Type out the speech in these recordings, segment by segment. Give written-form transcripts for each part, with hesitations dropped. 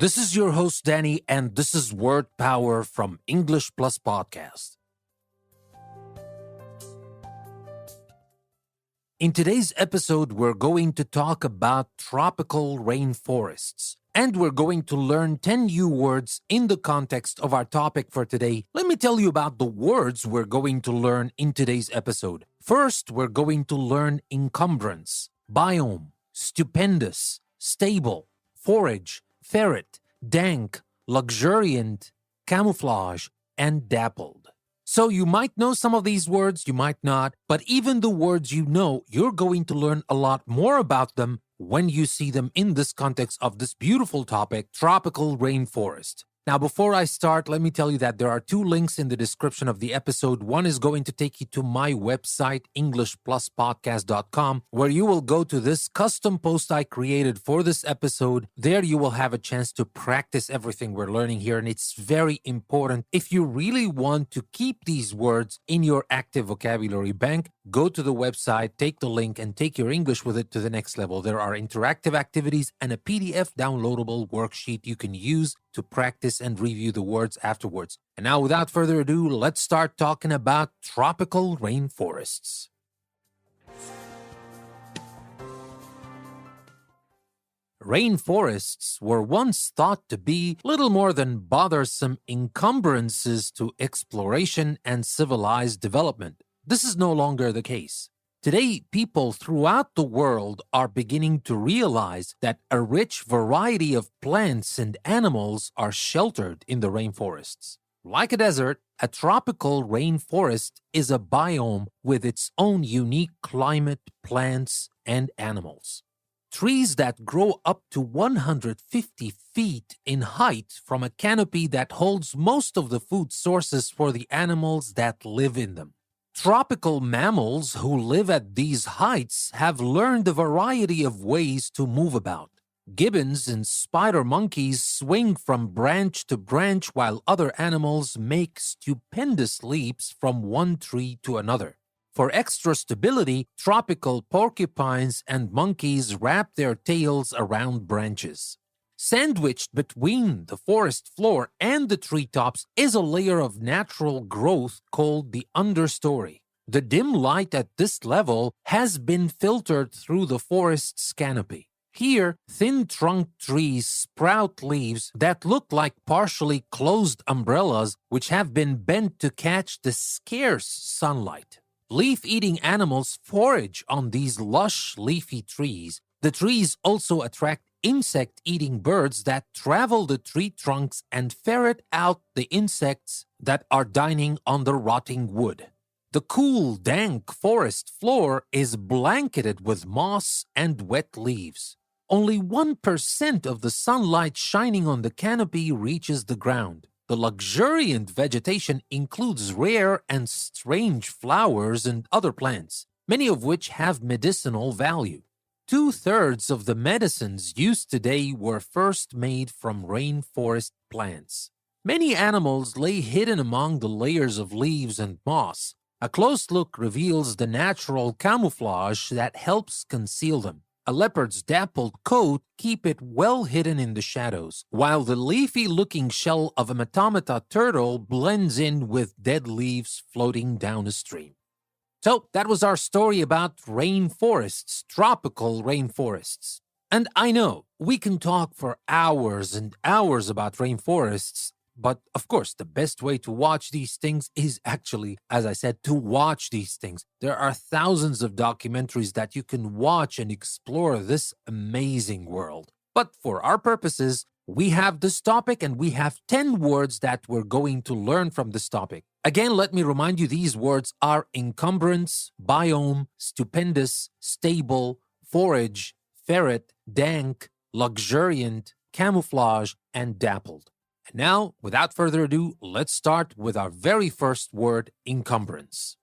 This is your host, Danny, and this is Word Power from English Plus Podcast. In today's episode, we're going to talk about tropical rainforests, and we're going to learn 10 new words in the context of our topic for today. Let me tell you about the words we're going to learn in today's episode. First, we're going to learn encumbrance, biome, stupendous, stable, forage, ferret, dank, luxuriant, camouflage, and dappled. So you might know some of these words, you might not, but even the words you know, you're going to learn a lot more about them when you see them in this context of this beautiful topic, tropical rainforest. Now, before I start, let me tell you that there are 2 links in the description of the episode. One is going to take you to my website, EnglishPlusPodcast.com, where you will go to this custom post I created for this episode. There you will have a chance to practice everything we're learning here, and it's very important. If you really want to keep these words in your active vocabulary bank, go to the website, take the link, and take your English with it to the next level. There are interactive activities and a PDF downloadable worksheet you can use to practice and review the words afterwards. And now, without further ado, let's start talking about tropical rainforests. Rainforests were once thought to be little more than bothersome encumbrances to exploration and civilized development. This is no longer the case. Today, people throughout the world are beginning to realize that a rich variety of plants and animals are sheltered in the rainforests. Like a desert, a tropical rainforest is a biome with its own unique climate, plants, and animals. Trees that grow up to 150 feet in height from a canopy that holds most of the food sources for the animals that live in them. Tropical mammals who live at these heights have learned a variety of ways to move about. Gibbons and spider monkeys swing from branch to branch while other animals make stupendous leaps from one tree to another. For extra stability, tropical porcupines and monkeys wrap their tails around branches. Sandwiched between the forest floor and the treetops is a layer of natural growth called the understory. The dim light at this level has been filtered through the forest's canopy. Here, thin-trunked trees sprout leaves that look like partially closed umbrellas which have been bent to catch the scarce sunlight. Leaf-eating animals forage on these lush, leafy trees. The trees also attract insect-eating birds that travel the tree trunks and ferret out the insects that are dining on the rotting wood. The cool, dank forest floor is blanketed with moss and wet leaves. Only 1% of the sunlight shining on the canopy reaches the ground. The luxuriant vegetation includes rare and strange flowers and other plants, many of which have medicinal value. 2/3 of the medicines used today were first made from rainforest plants. Many animals lay hidden among the layers of leaves and moss. A close look reveals the natural camouflage that helps conceal them. A leopard's dappled coat keeps it well hidden in the shadows, while the leafy-looking shell of a matomata turtle blends in with dead leaves floating down a stream. So that was our story about rainforests, tropical rainforests. And I know we can talk for hours and hours about rainforests, but of course the best way to watch these things is actually, as I said, to watch these things. There are thousands of documentaries that you can watch and explore this amazing world. But for our purposes, we have this topic and we have 10 words that we're going to learn from this topic. Again, let me remind you, these words are encumbrance, biome, stupendous, stable, forage, ferret, dank, luxuriant, camouflage, and dappled. And now, without further ado, let's start with our very first word, encumbrance.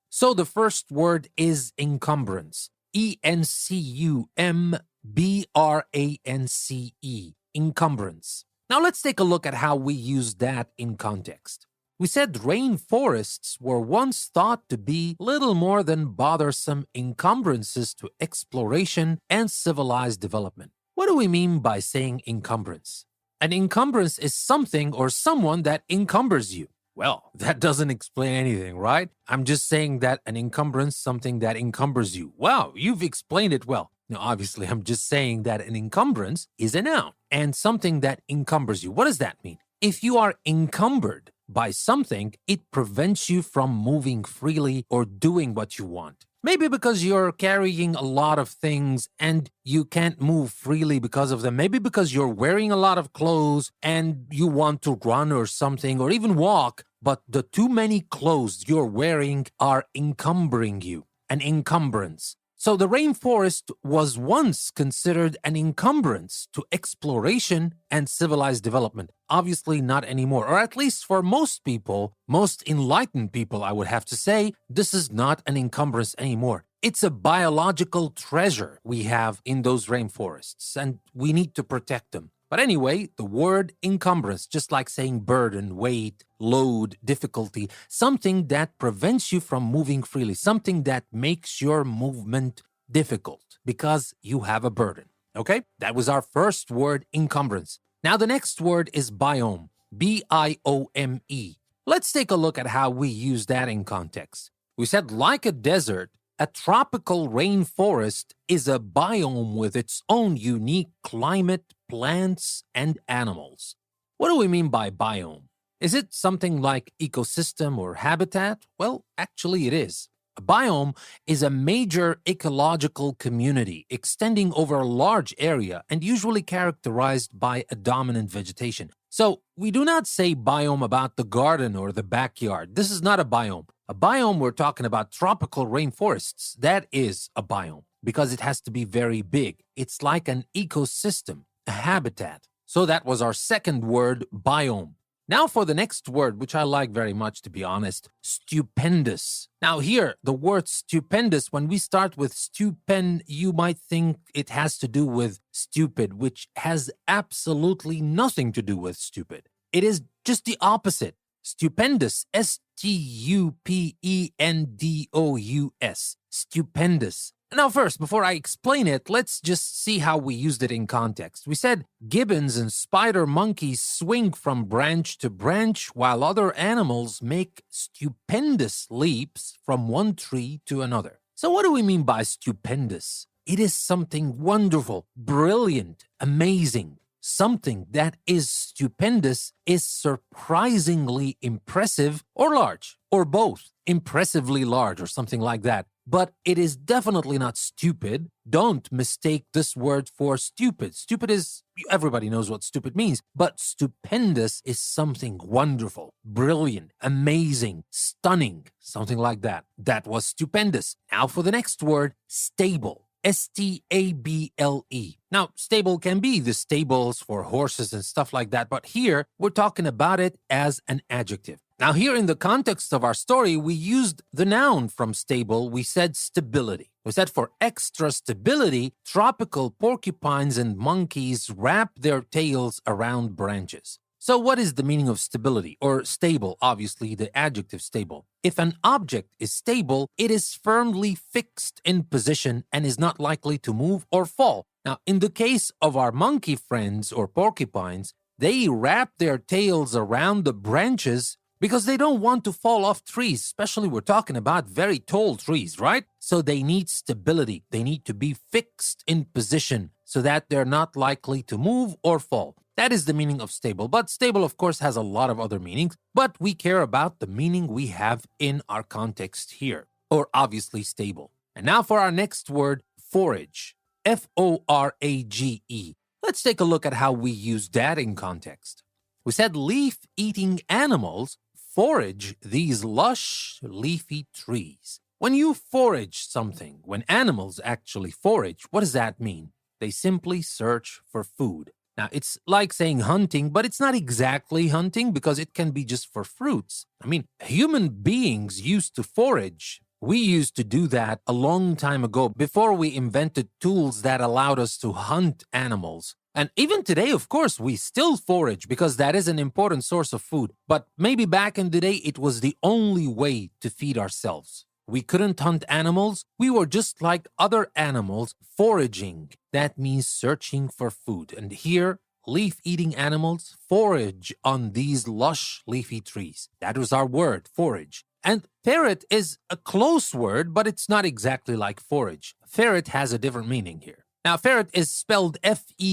So the first word is encumbrance. E-N-C-U-M-B-R-A-N-C-E. Encumbrance. Now let's take a look at how we use that in context. We said rainforests were once thought to be little more than bothersome encumbrances to exploration and civilized development. What do we mean by saying encumbrance? An encumbrance is something or someone that encumbers you. Well, that doesn't explain anything, right? I'm just saying that an encumbrance, something that encumbers you. Wow, you've explained it well. Now, obviously, I'm just saying that an encumbrance is a noun and something that encumbers you. What does that mean? If you are encumbered by something, it prevents you from moving freely or doing what you want. Maybe because you're carrying a lot of things and you can't move freely because of them. Maybe because you're wearing a lot of clothes and you want to run or something or even walk, but the too many clothes you're wearing are encumbering you. An encumbrance. So the rainforest was once considered an encumbrance to exploration and civilized development. Obviously not anymore, or at least for most people, most enlightened people, I would have to say, this is not an encumbrance anymore. It's a biological treasure we have in those rainforests, and we need to protect them. But anyway, the word encumbrance, just like saying burden, weight, load, difficulty, something that prevents you from moving freely, something that makes your movement difficult because you have a burden. Okay? That was our first word, encumbrance. Now the next word is biome, B-I-O-M-E. Let's take a look at how we use that in context. We said like a desert, a tropical rainforest is a biome with its own unique climate, plants, and animals. What do we mean by biome? Is it something like ecosystem or habitat? Well, actually it is. A biome is a major ecological community extending over a large area and usually characterized by a dominant vegetation. So we do not say biome about the garden or the backyard. This is not a biome. A biome, we're talking about tropical rainforests. That is a biome because it has to be very big. It's like an ecosystem, a habitat. So that was our second word, biome. Now for the next word, which I like very much, to be honest, stupendous. Now here, the word stupendous, when we start with stupend, you might think it has to do with stupid, which has absolutely nothing to do with stupid. It is just the opposite. Stupendous, S-T-U-P-E-N-D-O-U-S, stupendous. Now first, before I explain it, let's just see how we used it in context. We said gibbons and spider monkeys swing from branch to branch while other animals make stupendous leaps from one tree to another. So what do we mean by stupendous? It is something wonderful, brilliant, amazing. Something that is stupendous is surprisingly impressive or large, or both, impressively large or something like that. But it is definitely not stupid. Don't mistake this word for stupid. Stupid is, everybody knows what stupid means, but stupendous is something wonderful, brilliant, amazing, stunning, something like that. That was stupendous. Now for the next word, stable. S-T-A-B-L-E. Now, stable can be the stables for horses and stuff like that, but here we're talking about it as an adjective. Now, here in the context of our story, we used the noun from stable. We said stability. We said for extra stability, tropical porcupines and monkeys wrap their tails around branches. So what is the meaning of stability? Or stable, obviously, the adjective stable. If an object is stable, it is firmly fixed in position and is not likely to move or fall. Now, in the case of our monkey friends or porcupines, they wrap their tails around the branches because they don't want to fall off trees, especially we're talking about very tall trees, right? So they need stability. They need to be fixed in position so that they're not likely to move or fall. That is the meaning of stable. But stable, of course, has a lot of other meanings, but we care about the meaning we have in our context here, or obviously stable. And now for our next word, forage. F-O-R-A-G-E. Let's take a look at how we use that in context. We said leaf-eating animals forage these lush, leafy trees. When you forage something, when animals actually forage, what does that mean? They simply search for food. Now, it's like saying hunting, but it's not exactly hunting because it can be just for fruits. I mean, human beings used to forage. We used to do that a long time ago before we invented tools that allowed us to hunt animals. And even today, of course, we still forage because that is an important source of food. But maybe back in the day, it was the only way to feed ourselves. We couldn't hunt animals. We were just like other animals, foraging. That means searching for food. And here, leaf-eating animals forage on these lush leafy trees. That was our word, forage. And ferret is a close word, but it's not exactly like forage. Ferret has a different meaning here. Now, ferret is spelled F-E-R-R-E-T.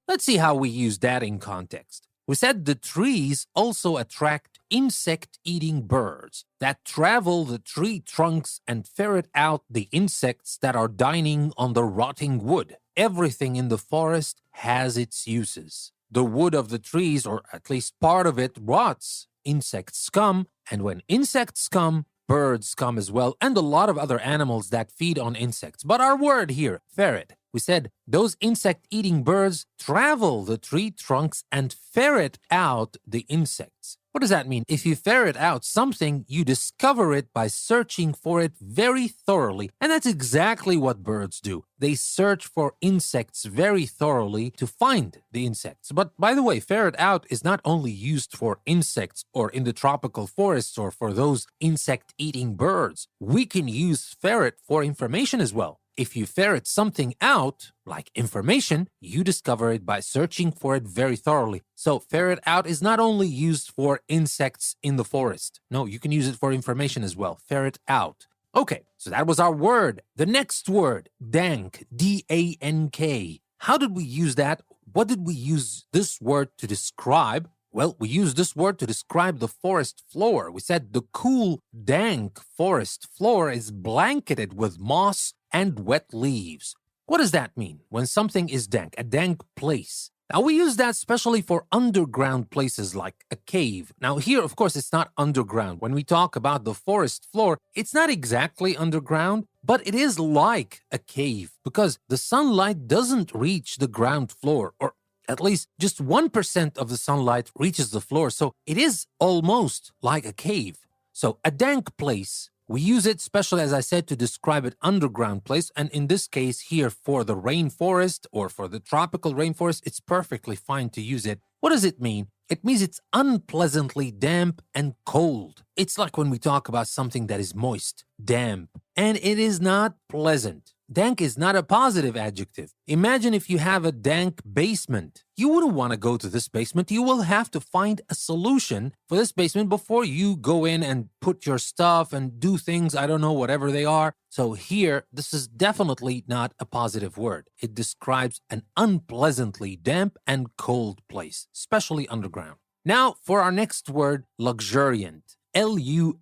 Let's see how we use that in context. We said the trees also attract insect-eating birds that travel the tree trunks and ferret out the insects that are dining on the rotting wood. Everything in the forest has its uses. The wood of the trees, or at least part of it, rots. Insects come, and when insects come, birds come as well, and a lot of other animals that feed on insects. But our word here, ferret, we said those insect-eating birds travel the tree trunks and ferret out the insects. What does that mean? If you ferret out something, you discover it by searching for it very thoroughly. And that's exactly what birds do. They search for insects very thoroughly to find the insects. But by the way, ferret out is not only used for insects or in the tropical forests or for those insect-eating birds. We can use ferret for information as well. If you ferret something out, like information, you discover it by searching for it very thoroughly. So ferret out is not only used for insects in the forest. No, you can use it for information as well. Ferret out. Okay, so that was our word. The next word, dank, D-A-N-K. How did we use that? What did we use this word to describe? Well, we used this word to describe the forest floor. We said the cool, dank forest floor is blanketed with moss and wet leaves. What does that mean when something is dank, a dank place? Now, we use that especially for underground places like a cave. Now, here, of course, it's not underground. When we talk about the forest floor, it's not exactly underground, but it is like a cave because the sunlight doesn't reach the ground floor, or at least just 1% of the sunlight reaches the floor. So it is almost like a cave. So a dank place, we use it especially, as I said, to describe an underground place. And in this case here for the rainforest or for the tropical rainforest, it's perfectly fine to use it. What does it mean? It means it's unpleasantly damp and cold. It's like when we talk about something that is moist, damp, and it is not pleasant. Dank is not a positive adjective. Imagine if you have a dank basement. You wouldn't want to go to this basement. You will have to find a solution for this basement before you go in and put your stuff and do things, I don't know, whatever they are. So here, this is definitely not a positive word. It describes an unpleasantly damp and cold place, especially underground. Now, for our next word, luxuriant. L-U-X-U-R-I-A-N-T.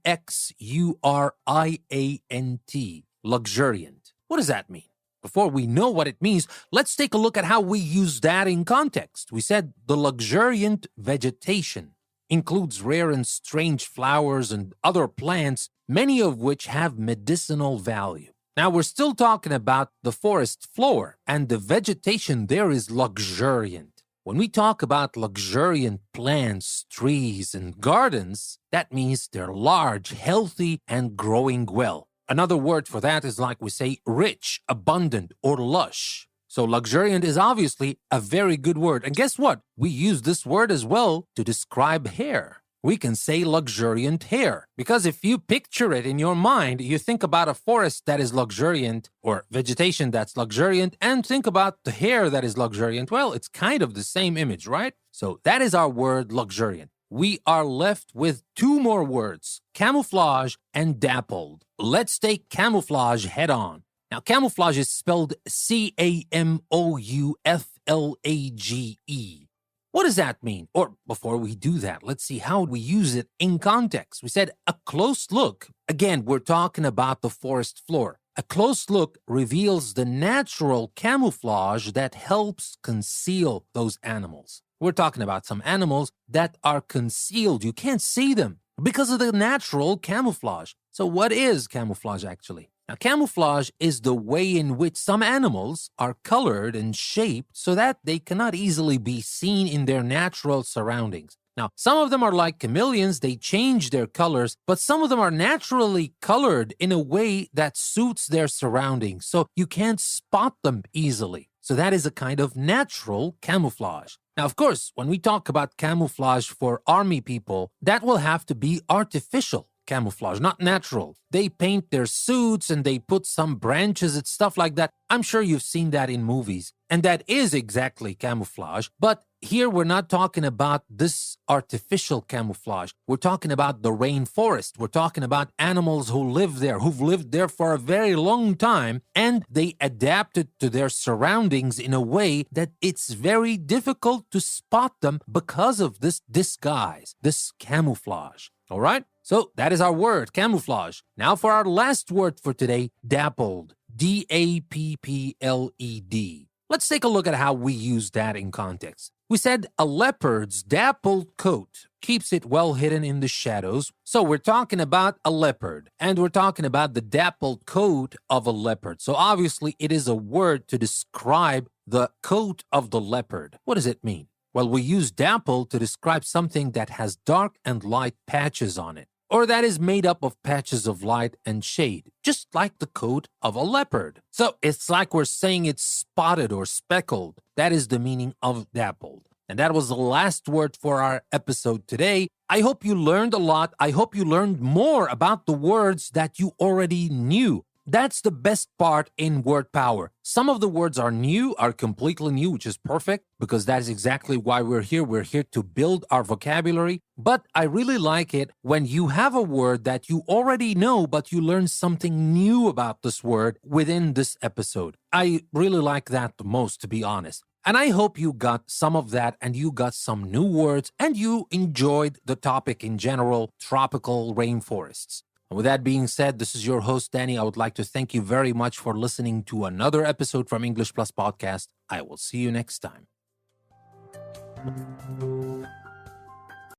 Luxuriant. What does that mean? Before we know what it means, let's take a look at how we use that in context. We said the luxuriant vegetation includes rare and strange flowers and other plants, many of which have medicinal value. Now, we're still talking about the forest floor, and the vegetation there is luxuriant. When we talk about luxuriant plants, trees, and gardens, that means they're large, healthy, and growing well. Another word for that is like we say rich, abundant, or lush. So luxuriant is obviously a very good word. And guess what? We use this word as well to describe hair. We can say luxuriant hair because if you picture it in your mind, you think about a forest that is luxuriant or vegetation that's luxuriant and think about the hair that is luxuriant. Well, it's kind of the same image, right? So that is our word luxuriant. We are left with two more words, camouflage and dappled. Let's take camouflage head on. Now, camouflage is spelled C-A-M-O-U-F-L-A-G-E. What does that mean? Or before we do that, let's see how we use it in context. We said a close look. Again, we're talking about the forest floor. A close look reveals the natural camouflage that helps conceal those animals. We're talking about some animals that are concealed. You can't see them because of the natural camouflage. So what is camouflage actually? Now, camouflage is the way in which some animals are colored and shaped so that they cannot easily be seen in their natural surroundings. Now, some of them are like chameleons, they change their colors, but some of them are naturally colored in a way that suits their surroundings, so you can't spot them easily. So that is a kind of natural camouflage. Now, of course, when we talk about camouflage for army people, that will have to be artificial camouflage, not natural. They paint their suits and they put some branches and stuff like that. I'm sure you've seen that in movies. And that is exactly camouflage. But here we're not talking about this artificial camouflage. We're talking about the rainforest. We're talking about animals who live there, who've lived there for a very long time, and they adapted to their surroundings in a way that it's very difficult to spot them because of this disguise, this camouflage. All right? So that is our word, camouflage. Now for our last word for today, dappled. D-A-P-P-L-E-D. Let's take a look at how we use that in context. We said a leopard's dappled coat keeps it well hidden in the shadows. So we're talking about a leopard, and we're talking about the dappled coat of a leopard. So obviously it is a word to describe the coat of the leopard. What does it mean? Well, we use dappled to describe something that has dark and light patches on it, or that is made up of patches of light and shade, just like the coat of a leopard. So it's like we're saying it's spotted or speckled. That is the meaning of dappled. And that was the last word for our episode today. I hope you learned a lot. I hope you learned more about the words that you already knew. That's the best part in word power. Some of the words are new, are completely new, which is perfect because that is exactly why we're here. We're here to build our vocabulary. But I really like it when you have a word that you already know, but you learn something new about this word within this episode. I really like that the most, to be honest. And I hope you got some of that and you got some new words and you enjoyed the topic in general, tropical rainforests. And with that being said, this is your host, Danny. I would like to thank you very much for listening to another episode from English Plus Podcast. I will see you next time.